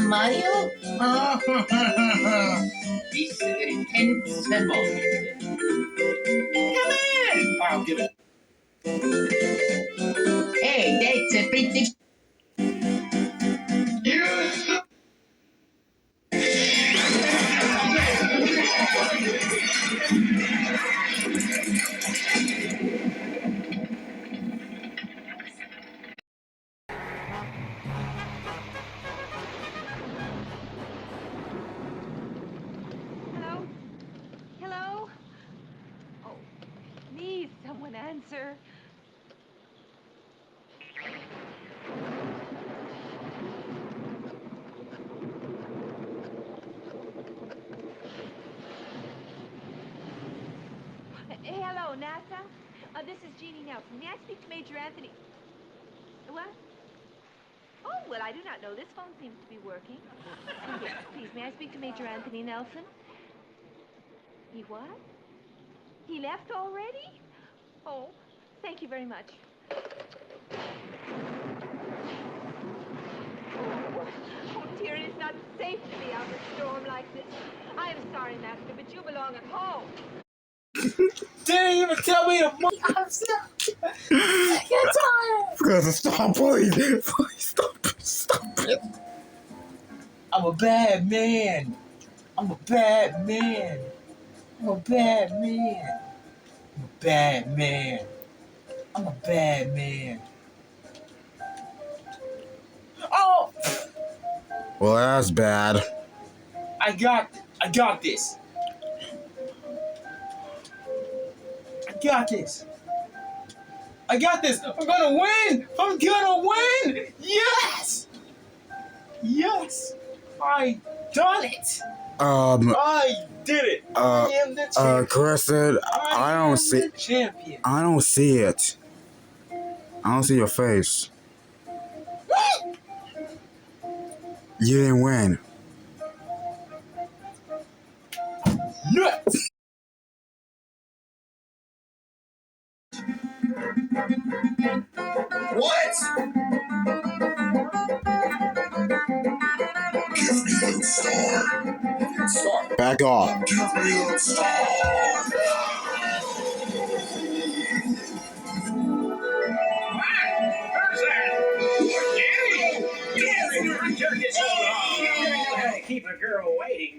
Mario? This is a very tense moment. Come in! I'll give it. Hey, that's a pretty... Hello? Hello? Oh, please, someone answer. Hey, hello, NASA? This is Jeanie Nelson. May I speak to Major Anthony? What? Oh, well, I do not know. This phone seems to be working. Yes, please, may I speak to Major Anthony Nelson? He what? He left already? Oh, thank you very much. Oh, dear, it is not safe to be out in a storm like this. I am sorry, Master, but you belong at home. Didn't even tell me to move. I'm sorry. I get tired. Because stop, please. Please stop it. I'm a bad man. I'm a bad man. I'm a bad man. I'm a bad man. I'm a bad man. Oh! Well, that's bad. I got this. I got this. I'm gonna win. I'm gonna win. Yes. Yes. I done it. I did it. I am the champion. Kristen, I don't see. The champion. I don't see it. I don't see your face. You didn't win. Nuts. What? Give me the star. Back off. Give me the star. Who's that? Gary! Gary, don't jerk it so long. You know how to keep a girl waiting.